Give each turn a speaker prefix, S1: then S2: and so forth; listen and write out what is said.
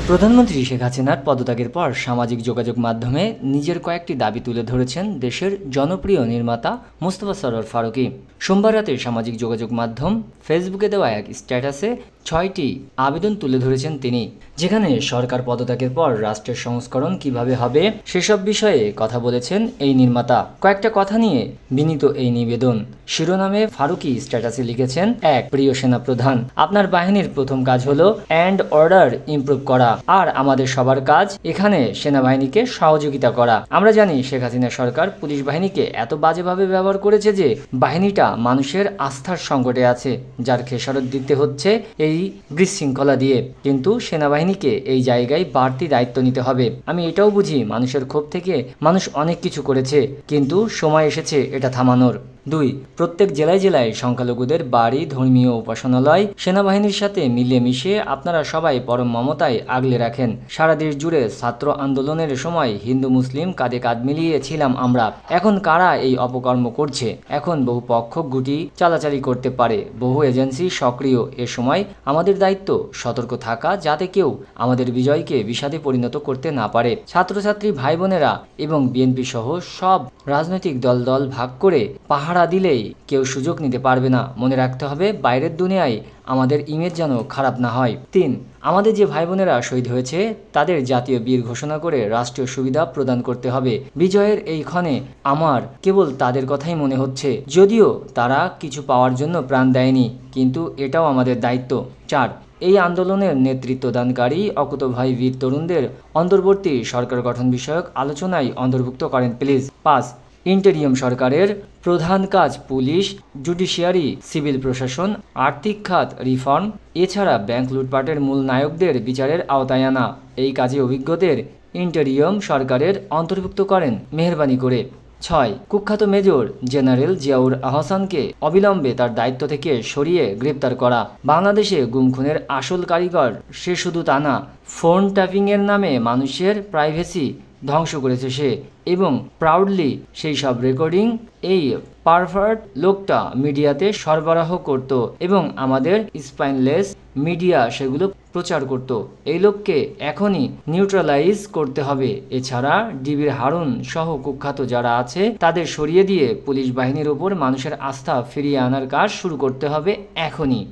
S1: প্রধানমন্ত্রী শেখ হাসিনার পদত্যাগের পর সামাজিক যোগাযোগ মাধ্যমে নিজের কয়েকটি দাবি তুলে ধরেছেন দেশের জনপ্রিয় নির্মাতা মোস্তফা সরোয়ার ফারুকী। সোমবার রাতে সামাজিক যোগাযোগ মাধ্যম ফেসবুকে দেওয়া এক স্ট্যাটাসে ৬টি আবেদন তুলে ধরেছেন তিনি, যেখানে সরকার পদত্যাগের পর রাষ্ট্রের সংস্করণ কিভাবে হবে সেসব বিষয়ে কথা বলেছেন এই নির্মাতা। কয়েকটা কথা নিয়ে বিনীত এই নিবেদন শিরোনামে ফারুকী স্ট্যাটাসে লিখেছেন, এক, প্রিয় সেনা প্রধান, আপনার বাহিনীর প্রথম কাজ হলো অ্যান্ড অর্ডার ইমপ্রুভ করা, আর আমাদের সবার কাজ এখানে সেনাবাহিনীকে সহযোগিতা করা। আমরা জানি শেখ হাসিনা সরকার পুলিশ বাহিনীকে এত বাজেভাবে ব্যবহার করেছে যে বাহিনীটা মানুষের আস্থার সংকটে আছে, যার খেসারত দিতে হচ্ছে এই বিশৃঙ্খলা দিয়ে। কিন্তু সেনাবাহিনীকে এই জায়গায় বাড়তি দায়িত্ব নিতে হবে। আমি এটাও বুঝি মানুষের ক্ষোভ থেকে মানুষ অনেক কিছু করেছে, কিন্তু সময় এসেছে এটা থামানোর। ২, প্রত্যেক জেলায় জেলায় সংখ্যালঘুদের বাড়ি, ধর্মীয় উপাসনালয় সেনাবাহিনীর সাথে মিলেমিশে আপনারা সবাই পরম মমতায় আগলে রাখেন। সারা দেশ জুড়ে ছাত্র আন্দোলনের সময় হিন্দু মুসলিম কাঁধে কাঁধ মিলিয়ে ছিলাম আমরা। এখন কারা এই অপকর্ম করছে? এখন বহু পক্ষ গুটি চালাচালি করতে পারে, বহু এজেন্সি সক্রিয়। এ সময় আমাদের দায়িত্ব সতর্ক থাকা, যাতে কেউ আমাদের বিজয়কে বিষাদে পরিণত করতে না পারে। ছাত্রছাত্রী ভাই বোনেরা এবং বিএনপি সহ সব রাজনৈতিক দল ভাগ করে পাহাড় দিলেই কেউ সুযোগ নিতে পারবে না। মনে রাখতে হবে বাইরের দুনিয়ায় আমাদের ইমেজ যেন খারাপ না হয়। ৩, আমাদের যে ভাই বোনেরা শহীদ হয়েছে তাদের জাতীয় বীর ঘোষণা করে রাষ্ট্রীয় সুবিধা প্রদান করতে হবে। বিজয়ের এই ক্ষণে আমার কেবল তাদের কথাই মনে হচ্ছে, যদিও তারা কিছু পাওয়ার জন্য প্রাণ দেয়নি, কিন্তু এটাও আমাদের দায়িত্ব। ৪, এই আন্দোলনের নেতৃত্বদানকারী অকুতোভয় বীর তরুণদের অন্তর্বর্তী সরকার গঠন বিষয়ক আলোচনায় অন্তর্ভুক্ত করেন প্লিজ। ৫, ইন্টেরিয়ম সরকারের প্রধান কাজ পুলিশ, জুডিশিয়ারি, সিভিল প্রশাসন, আর্থিক খাত রিফর্ম, এছাড়া ব্যাংক লুটপাটের মূল নায়কদের বিচারের আওতায় আনা। এই কাজে অভিজ্ঞদের ইন্টেরিয়ম সরকারের অন্তর্ভুক্ত করেন মেহেরবানি করে। ৬, কুখ্যাত মেজর জেনারেল জিয়াউর আহসানকে অবিলম্বে তার দায়িত্ব থেকে সরিয়ে গ্রেপ্তার করা। বাংলাদেশে গুম খুনের আসল কারিগর সে শুধু তা না, ফোন ট্যাপিংয়ের নামে মানুষের প্রাইভেসি ধ্বংস করেছে সে, এবং প্রাউডলি সেই সব রেকর্ডিং এই পারভার্ট লোকটা মিডিয়াতে সরবরাহ করত এবং আমাদের স্পাইনলেস মিডিয়া সেগুলো প্রচার করত। এই লোককে এখনই নিউট্রালাইজ করতে হবে। এছাড়া ডিবির হারুন সহ কুখ্যাত যারা আছে তাদের সরিয়ে দিয়ে পুলিশ বাহিনীর ওপর মানুষের আস্থা ফিরিয়ে আনার কাজ শুরু করতে হবে এখনই।